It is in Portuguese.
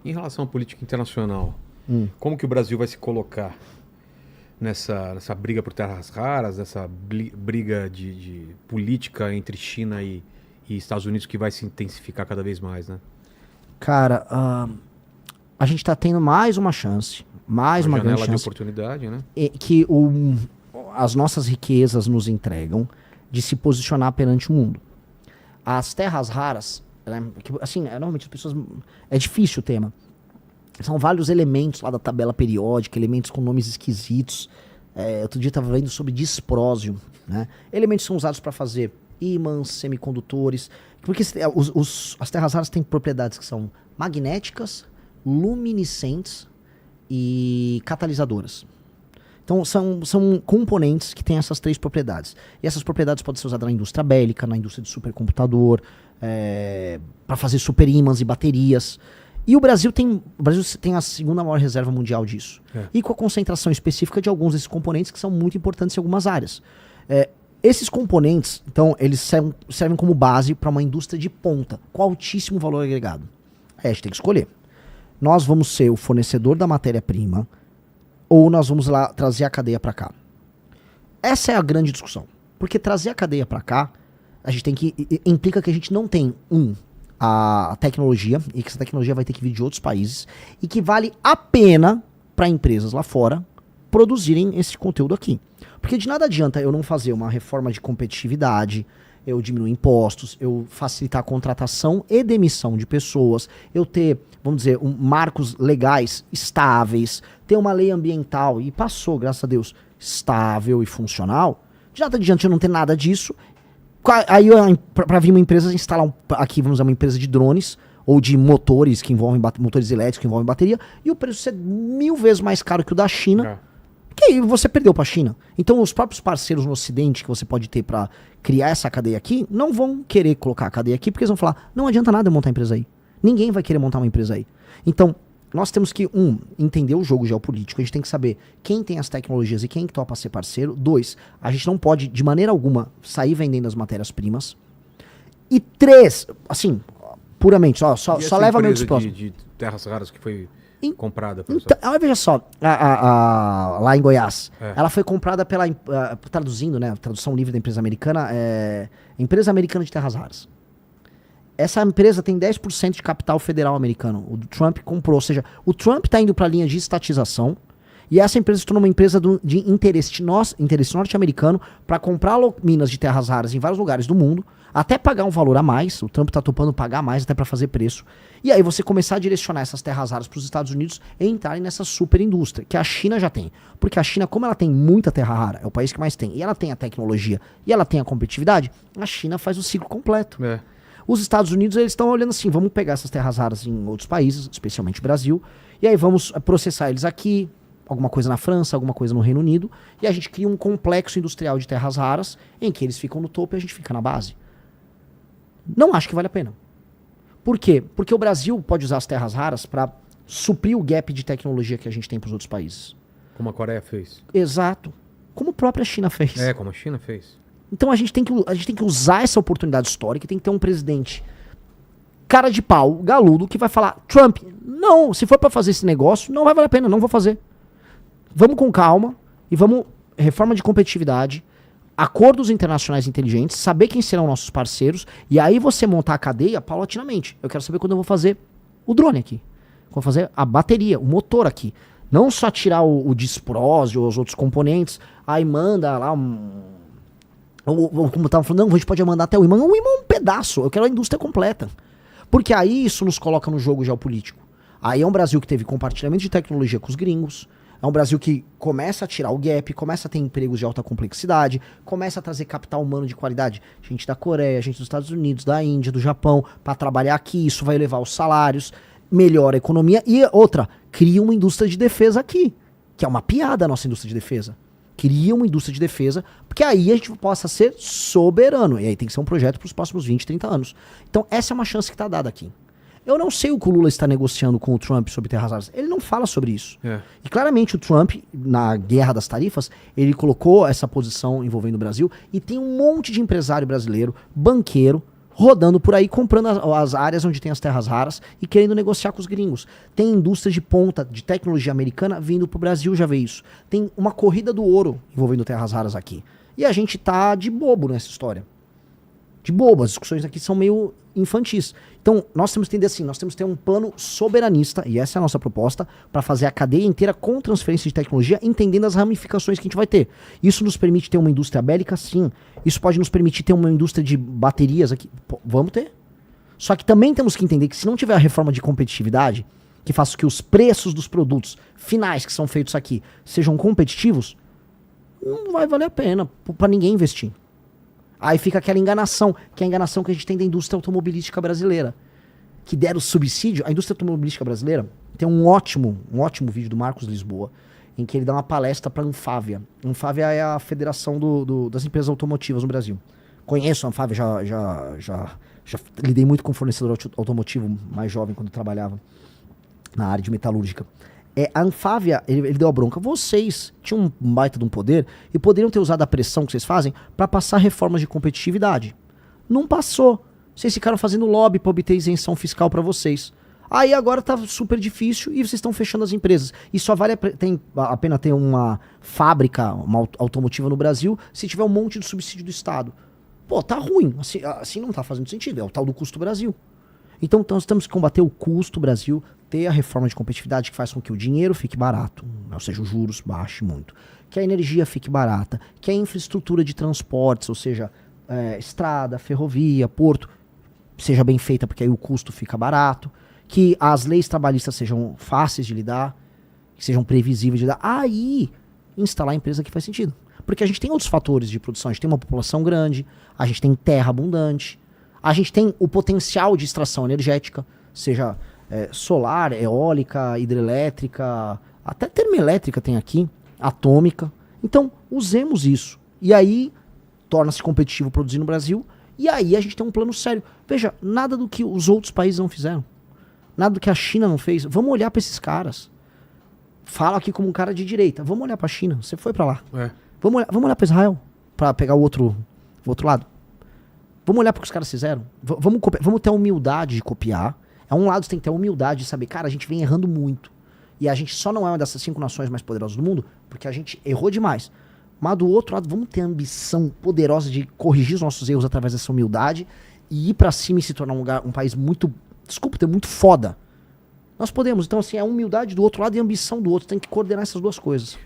Em relação à política internacional, como que o Brasil vai se colocar nessa briga por terras raras, nessa briga de política entre China e Estados Unidos que vai se intensificar cada vez mais, né? Cara, a gente tá tendo mais uma chance, mais uma grande janela de chance oportunidade, né? que as nossas riquezas nos entregam de se posicionar perante o mundo. As terras raras, né, assim, normalmente as pessoas... É difícil o tema. São vários elementos lá da tabela periódica, elementos com nomes esquisitos. Outro dia eu estava lendo sobre disprósio, né? Elementos são usados para fazer ímãs, semicondutores. Porque as terras raras têm propriedades que são magnéticas, luminescentes e catalisadoras. Então são componentes que têm essas três propriedades. E essas propriedades podem ser usadas na indústria bélica, na indústria de supercomputador, para fazer super ímãs e baterias. E o Brasil tem a segunda maior reserva mundial disso. E com a concentração específica de alguns desses componentes que são muito importantes em algumas áreas. Esses componentes, então, eles servem como base para uma indústria de ponta, com altíssimo valor agregado. Aí a gente tem que escolher. Nós vamos ser o fornecedor da matéria-prima ou nós vamos lá trazer a cadeia para cá. Essa é a grande discussão. Porque trazer a cadeia para cá, a gente tem que implica que a gente não tem a tecnologia, e que essa tecnologia vai ter que vir de outros países, e que vale a pena para empresas lá fora produzirem esse conteúdo aqui. Porque de nada adianta eu não fazer uma reforma de competitividade, eu diminuir impostos, eu facilitar a contratação e demissão de pessoas, eu ter, vamos dizer, marcos legais estáveis, ter uma lei ambiental, e passou, graças a Deus, estável e funcional. De nada adianta eu não ter nada disso. Aí, para vir uma empresa instalar aqui, vamos dizer, uma empresa de drones ou de motores que envolvem motores elétricos que envolvem bateria, e o preço ser 1000 vezes mais caro que o da China, que aí você perdeu para a China. Então os próprios parceiros no Ocidente que você pode ter para criar essa cadeia aqui não vão querer colocar a cadeia aqui, porque eles vão falar, não adianta nada eu montar uma empresa aí. Ninguém vai querer montar uma empresa aí. Então nós temos que, entender o jogo geopolítico. A gente tem que saber quem tem as tecnologias e quem que topa ser parceiro. 2, a gente não pode, de maneira alguma, sair vendendo as matérias-primas. E 3, assim, puramente, só leva meio próximo. De terras raras que foi comprada. Então, veja só, lá em Goiás, ela foi comprada pela, traduzindo, né, tradução livre da empresa americana, Empresa Americana de Terras Raras. Essa empresa tem 10% de capital federal americano. O Trump comprou. Ou seja, o Trump está indo para a linha de estatização. E essa empresa se tornou uma empresa de interesse norte-americano para comprar minas de terras raras em vários lugares do mundo. Até pagar um valor a mais. O Trump está topando pagar mais até para fazer preço. E aí você começar a direcionar essas terras raras para os Estados Unidos e entrarem nessa super indústria. Que a China já tem. Porque a China, como ela tem muita terra rara, é o país que mais tem. E ela tem a tecnologia e ela tem a competitividade. A China faz o ciclo completo. Os Estados Unidos, eles estão olhando assim, vamos pegar essas terras raras em outros países, especialmente o Brasil, e aí vamos processar eles aqui, alguma coisa na França, alguma coisa no Reino Unido, e a gente cria um complexo industrial de terras raras, em que eles ficam no topo e a gente fica na base. Não acho que vale a pena. Por quê? Porque o Brasil pode usar as terras raras para suprir o gap de tecnologia que a gente tem para os outros países. Como a Coreia fez. Exato. Como a própria China fez. Como a China fez. Então a gente tem que usar essa oportunidade histórica e tem que ter um presidente cara de pau, galudo, que vai falar, Trump, não, se for para fazer esse negócio, não vai valer a pena, não vou fazer. Vamos com calma e vamos, reforma de competitividade, acordos internacionais inteligentes, saber quem serão nossos parceiros, e aí você montar a cadeia paulatinamente. Eu quero saber quando eu vou fazer o drone aqui, quando eu vou fazer a bateria, o motor aqui. Não só tirar o disprósio ou os outros componentes, aí manda lá ou como estavam falando, não, a gente pode mandar até o imã. O imã é um pedaço, eu quero a indústria completa. Porque aí isso nos coloca no jogo geopolítico. Aí é um Brasil que teve compartilhamento de tecnologia com os gringos, é um Brasil que começa a tirar o gap, começa a ter empregos de alta complexidade, começa a trazer capital humano de qualidade. Gente da Coreia, gente dos Estados Unidos, da Índia, do Japão, para trabalhar aqui, isso vai elevar os salários, melhora a economia. E outra, cria uma indústria de defesa aqui, que é uma piada a nossa indústria de defesa. Cria uma indústria de defesa, porque aí a gente possa ser soberano. E aí tem que ser um projeto para os próximos 20, 30 anos. Então essa é uma chance que está dada aqui. Eu não sei o que o Lula está negociando com o Trump sobre terras raras. Ele não fala sobre isso. E claramente o Trump, na guerra das tarifas, ele colocou essa posição envolvendo o Brasil. E tem um monte de empresário brasileiro, banqueiro, rodando por aí, comprando as áreas onde tem as terras raras e querendo negociar com os gringos. Tem indústria de ponta de tecnologia americana vindo pro Brasil, já vê isso. Tem uma corrida do ouro envolvendo terras raras aqui. E a gente tá de bobo nessa história. De bobo, as discussões aqui são meio infantis. Então, nós temos que entender assim, nós temos que ter um plano soberanista, e essa é a nossa proposta, para fazer a cadeia inteira com transferência de tecnologia, entendendo as ramificações que a gente vai ter. Isso nos permite ter uma indústria bélica? Sim. Isso pode nos permitir ter uma indústria de baterias aqui? Pô, vamos ter. Só que também temos que entender que se não tiver a reforma de competitividade, que faça com que os preços dos produtos finais que são feitos aqui sejam competitivos, não vai valer a pena para ninguém investir. Aí fica aquela enganação, que é a enganação que a gente tem da indústria automobilística brasileira. Que deram subsídio. A indústria automobilística brasileira tem um ótimo vídeo do Marcos Lisboa, em que ele dá uma palestra para a Anfávia. A Anfávia é a federação das empresas automotivas no Brasil. Conheço a Anfávia, já lidei muito com fornecedor automotivo mais jovem quando eu trabalhava na área de metalúrgica. A Anfávia, ele deu a bronca. Vocês tinham um baita de um poder e poderiam ter usado a pressão que vocês fazem para passar reformas de competitividade. Não passou. Vocês ficaram fazendo lobby para obter isenção fiscal para vocês. Aí agora tá super difícil e vocês estão fechando as empresas. E só vale a pena ter uma fábrica automotiva no Brasil se tiver um monte de subsídio do Estado. Pô, tá ruim. Assim não tá fazendo sentido. É o tal do custo Brasil. Então nós temos que combater o custo Brasil, ter a reforma de competitividade que faz com que o dinheiro fique barato, ou seja, os juros baixem muito, que a energia fique barata, que a infraestrutura de transportes, ou seja, estrada, ferrovia, porto, seja bem feita porque aí o custo fica barato, que as leis trabalhistas sejam fáceis de lidar, que sejam previsíveis de lidar. Aí, instalar a empresa que faz sentido. Porque a gente tem outros fatores de produção, a gente tem uma população grande, a gente tem terra abundante, a gente tem o potencial de extração energética, seja solar, eólica, hidrelétrica, até termoelétrica tem aqui, atômica. Então, usemos isso. E aí, torna-se competitivo produzir no Brasil, e aí a gente tem um plano sério. Veja, nada do que os outros países não fizeram. Nada do que a China não fez. Vamos olhar para esses caras. Falo aqui como um cara de direita. Vamos olhar para a China. Você foi para lá. Vamos olhar para Israel, para pegar o outro lado. Vamos olhar para o que os caras fizeram. Vamos ter a humildade de copiar. Um lado você tem que ter a humildade de saber, cara, a gente vem errando muito. E a gente só não é uma dessas 5 nações mais poderosas do mundo porque a gente errou demais. Mas do outro lado, vamos ter a ambição poderosa de corrigir os nossos erros através dessa humildade e ir para cima e se tornar um país muito, muito foda. Nós podemos. Então, assim, é a humildade do outro lado e a ambição do outro. Tem que coordenar essas duas coisas.